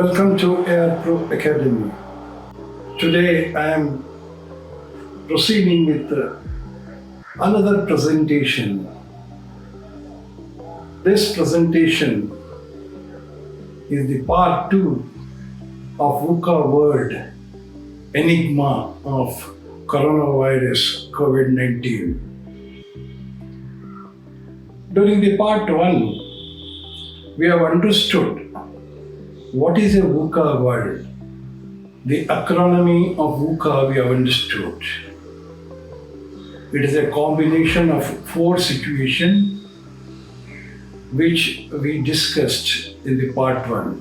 Welcome to Air Pro Academy. Today I am proceeding with another presentation. This presentation is the part 2 of VUCA word enigma of coronavirus COVID-19. During the part 1, we have understood what is a VUCA word. The acronym of VUCA we have understood. It is a combination of 4 situations which we discussed in the part 1.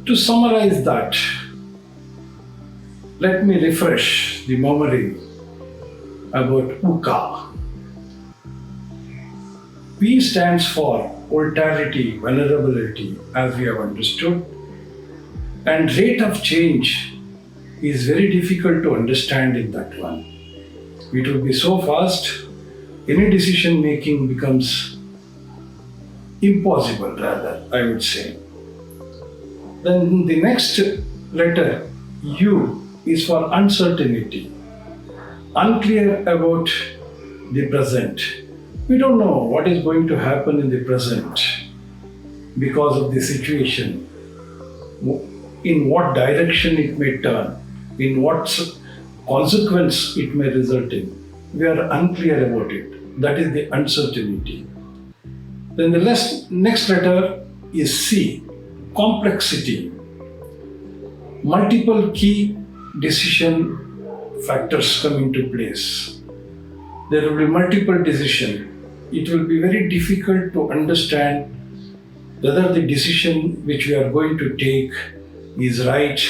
To summarize that, let me refresh the memory about VUCA. V stands for volatility, vulnerability, as we have understood, and rate of change is very difficult to understand in that one. It will be so fast, any decision making becomes impossible, rather, I would say. Then the next letter, U, is for uncertainty, unclear about the present. We don't know what is going to happen in the present because of the situation, in what direction it may turn, in what consequence it may result in. We are unclear about it. That is the uncertainty. Then the next letter is C, complexity. Multiple key decision factors come into place. There will be multiple decisions. It will be very difficult to understand whether the decision which we are going to take is right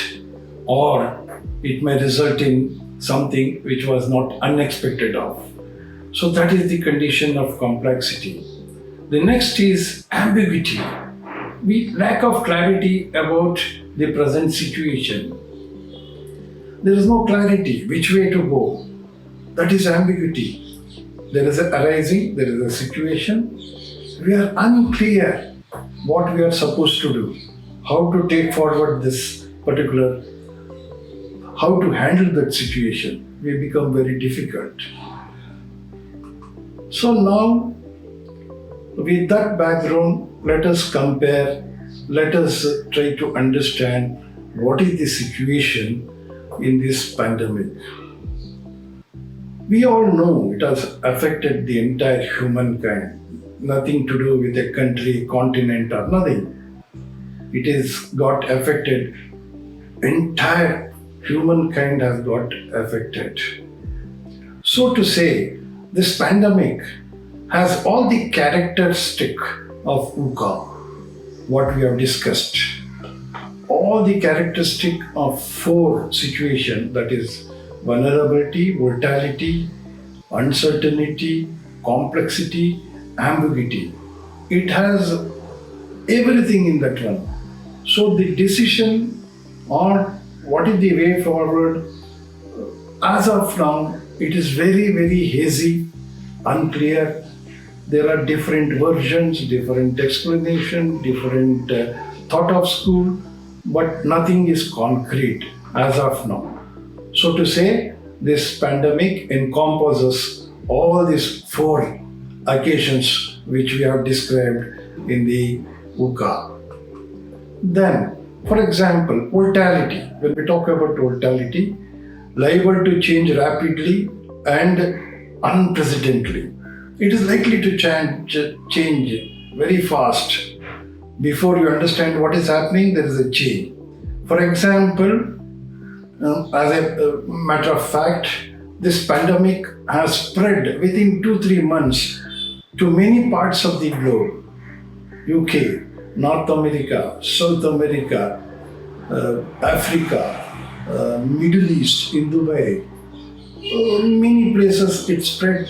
or it may result in something which was not unexpected of. So that is the condition of complexity. The next is ambiguity. We lack of clarity about the present situation. There is no clarity which way to go. That is ambiguity. There is a arising, there is a situation. We are unclear what we are supposed to do, how to take forward this particular, how to handle that situation. We become very difficult. So now, with that background, let us compare, let us try to understand what is the situation in this pandemic. We all know it has affected the entire humankind, nothing to do with a country, continent or nothing. It has got affected, entire humankind has got affected. So to say, this pandemic has all the characteristic of VUCA, what we have discussed. All the characteristic of 4 situations, that is vulnerability, volatility, uncertainty, complexity, ambiguity. It has everything in that one. So the decision or what is the way forward, as of now, it is very, very hazy, unclear. There are different versions, different explanation, different thought of school, but nothing is concrete as of now. So to say, this pandemic encompasses all these 4 occasions which we have described in the VUCA. Then, for example, volatility. When we talk about volatility, liable to change rapidly and unprecedentedly. It is likely to change very fast. Before you understand what is happening, there is a change. For example, as a matter of fact, this pandemic has spread within 2-3 months to many parts of the globe. UK, North America, South America, Africa, Middle East, in Dubai. Many places it spread.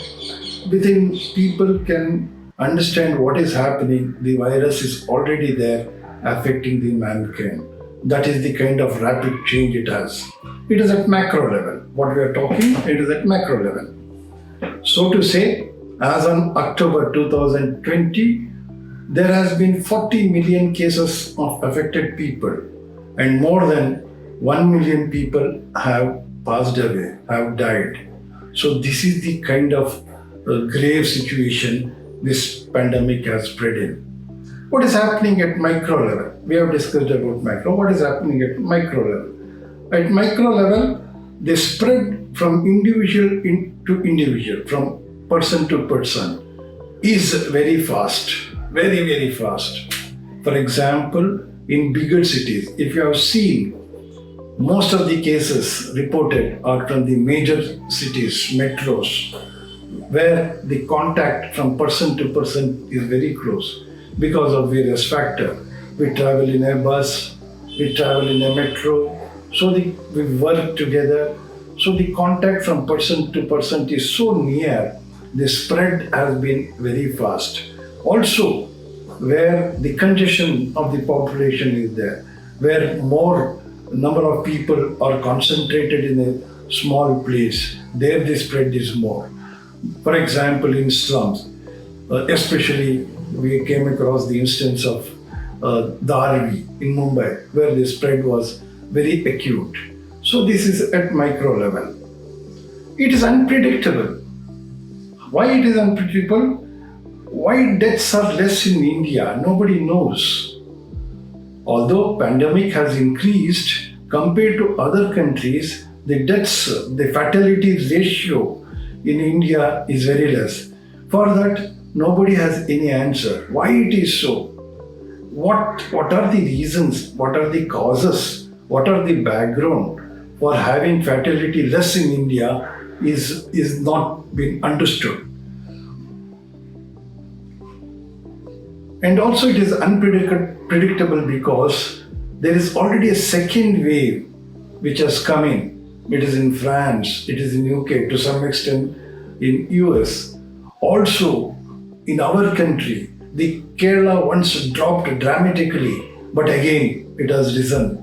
Within people can understand what is happening. The virus is already there affecting the mankind. That is the kind of rapid change it has. It is at macro level. What we are talking, it is at macro level. So to say, as on October 2020, There has been 40 million cases of affected people, and more than 1 million people have passed away, have died. So this is the kind of grave situation this pandemic has spread in. What is happening at micro level? We have discussed about macro. What is happening at micro level? At micro level, they spread from individual to individual, from person to person, is very fast, very, very fast. For example, in bigger cities, if you have seen, most of the cases reported are from the major cities, metros, where the contact from person to person is very close because of various factors. We travel in a bus, we travel in a metro, so we work together. So the contact from person to person is so near, the spread has been very fast. Also, where the congestion of the population is there, where more number of people are concentrated in a small place, there the spread is more. For example, in slums, especially we came across the instance of Dharvi in Mumbai, where the spread was very acute. So this is at micro level. It is unpredictable. Why it is unpredictable? Why deaths are less in India? Nobody knows. Although pandemic has increased compared to other countries, the deaths, the fatality ratio in India is very less. For that, nobody has any answer. Why it is so? What are the reasons? What are the causes? What are the background for having fatality less in India is not been understood. And also it is unpredictable because there is already a second wave which has come in. It is in France, it is in UK, to some extent in US. Also in our country, the Kerala once dropped dramatically, but again it has risen.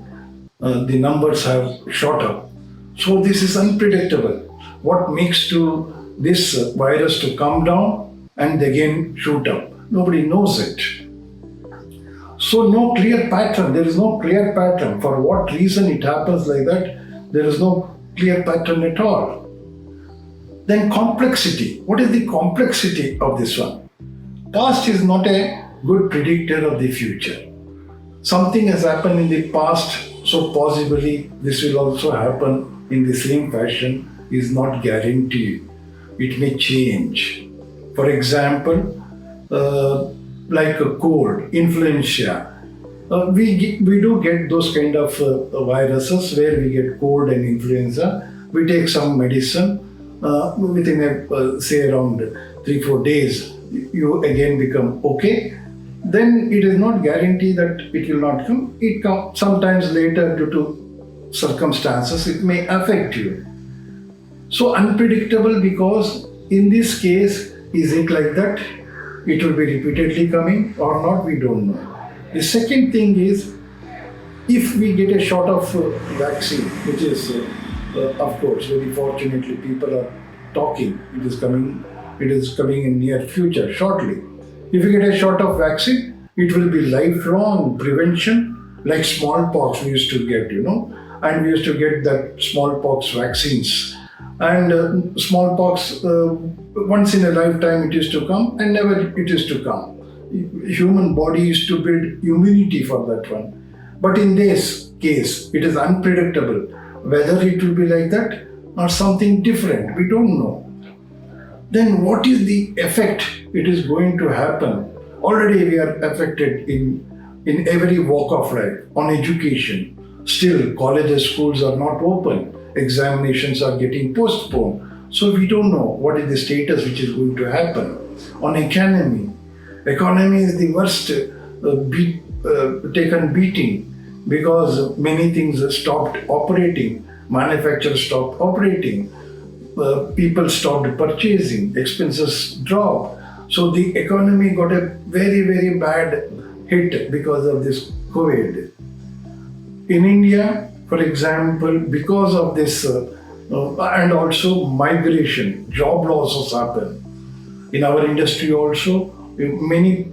The numbers have shot up. So this is unpredictable. What makes to this virus to come down and again shoot up? Nobody knows it. So no clear pattern. There is no clear pattern. For what reason it happens like that? There is no clear pattern at all. Then complexity. What is the complexity of this one? Past is not a good predictor of the future. Something has happened in the past, so possibly this will also happen in the same fashion is not guaranteed. It may change. For example, like a cold, influenza. We do get those kind of viruses where we get cold and influenza. We take some medicine. Within say around 3-4 days, you again become okay. Then it is not guaranteed that it will not come. It comes sometimes later due to circumstances. It may affect you. So unpredictable because in this case, is it like that? It will be repeatedly coming or not, we don't know. The second thing is, if we get a shot of vaccine, which is, of course, very fortunately, people are talking. It is coming in near future, shortly. If you get a shot of vaccine, it will be lifelong prevention, like smallpox we used to get, and we used to get that smallpox vaccines. And smallpox, once in a lifetime it used to come, and never it is to come. Human body used to build immunity for that one. But in this case, it is unpredictable whether it will be like that or something different. We don't know. Then what is the effect it is going to happen? Already we are affected in every walk of life, on education. Still, colleges, schools are not open. Examinations are getting postponed. So we don't know what is the status which is going to happen. On economy is the worst taken beating because many things stopped operating. Manufacturers stopped operating. People stopped purchasing. Expenses dropped. So the economy got a very, very bad hit because of this COVID. In India, for example, because of this and also migration, job losses happen. In our industry also, many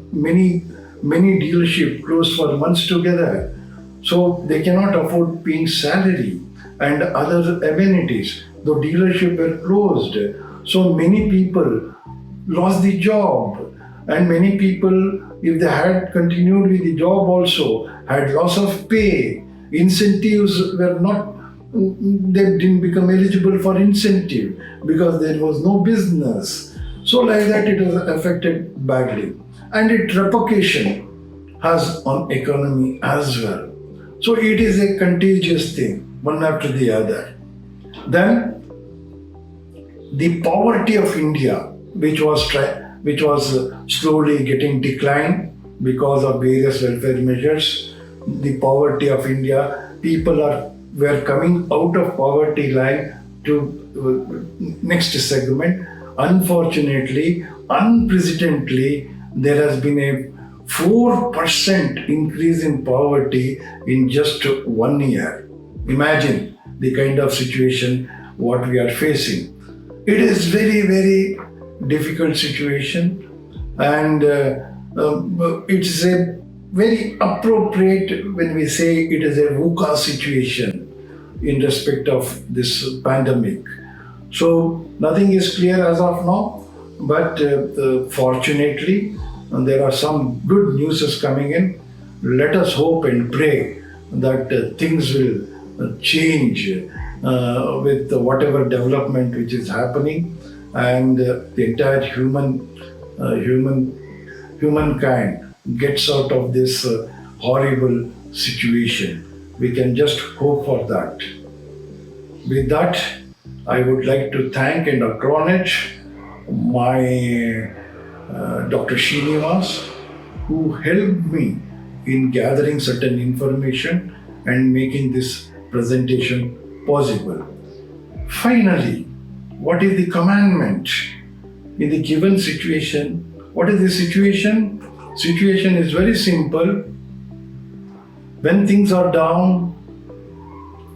Many dealerships closed for months together. So they cannot afford paying salary and other amenities. The dealership were closed. So many people lost the job, and many people, if they had continued with the job also, had loss of pay. Incentives were not, they didn't become eligible for incentive because there was no business. So like that it was affected badly. And its repercussion has on economy as well. So it is a contagious thing, one after the other. Then the poverty of India, which was slowly getting declined because of various welfare measures. The poverty of India, were coming out of poverty line to next segment. Unfortunately, unprecedentedly, there has been a 4% increase in poverty in just 1 year. Imagine the kind of situation what we are facing. It is very, very difficult situation, and it's a very appropriate when we say it is a VUCA situation in respect of this pandemic. So nothing is clear as of now, but fortunately there are some good news coming in. Let us hope and pray that things will change with whatever development which is happening, and the entire humankind gets out of this horrible situation. We can just hope for that. With that, I would like to thank and acknowledge my Dr. Srinivas, who helped me in gathering certain information and making this presentation possible. Finally, what is the commandment in the given situation? What is the situation? Situation is very simple. When things are down,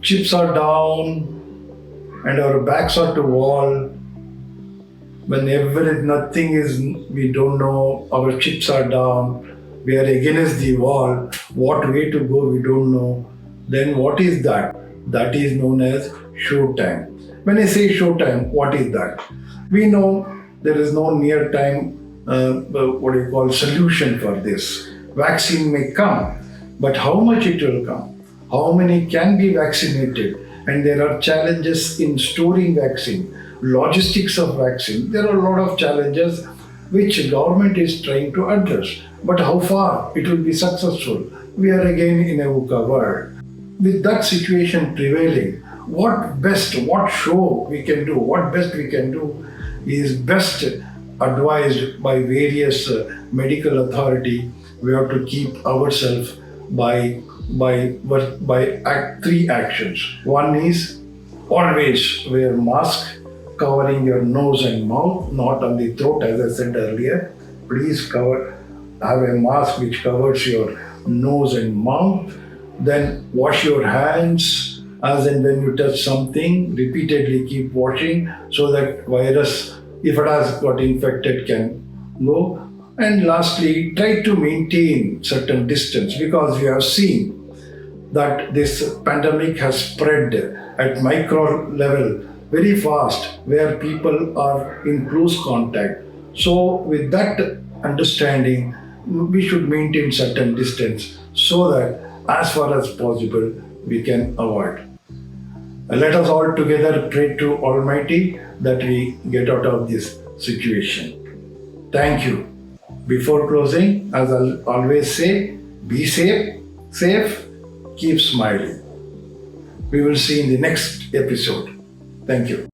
chips are down, and our backs are to wall, when nothing is, we don't know, our chips are down, we are against the wall, what way to go we don't know, then what is that? That is known as showtime. When I say showtime, what is that? We know there is no near time solution for this. Vaccine may come, but how much it will come? How many can be vaccinated? And there are challenges in storing vaccine, logistics of vaccine. There are a lot of challenges which government is trying to address. But how far it will be successful? We are again in a VUCA world. With that situation prevailing, what show we can do, what best we can do is best advised by various medical authority. We have to keep ourselves by 3 actions. One is always wear mask, covering your nose and mouth, not on the throat, as I said earlier. Please have a mask which covers your nose and mouth. Then wash your hands as and when you touch something. Repeatedly keep washing so that virus, if it has got infected, can go. And lastly, try to maintain certain distance, because we have seen that this pandemic has spread at micro level very fast, where people are in close contact. So with that understanding, we should maintain certain distance so that as far as possible we can avoid. Let us all together pray to Almighty that we get out of this situation. Thank you. Before closing, as I always say, be safe, keep smiling. We will see in the next episode. Thank you.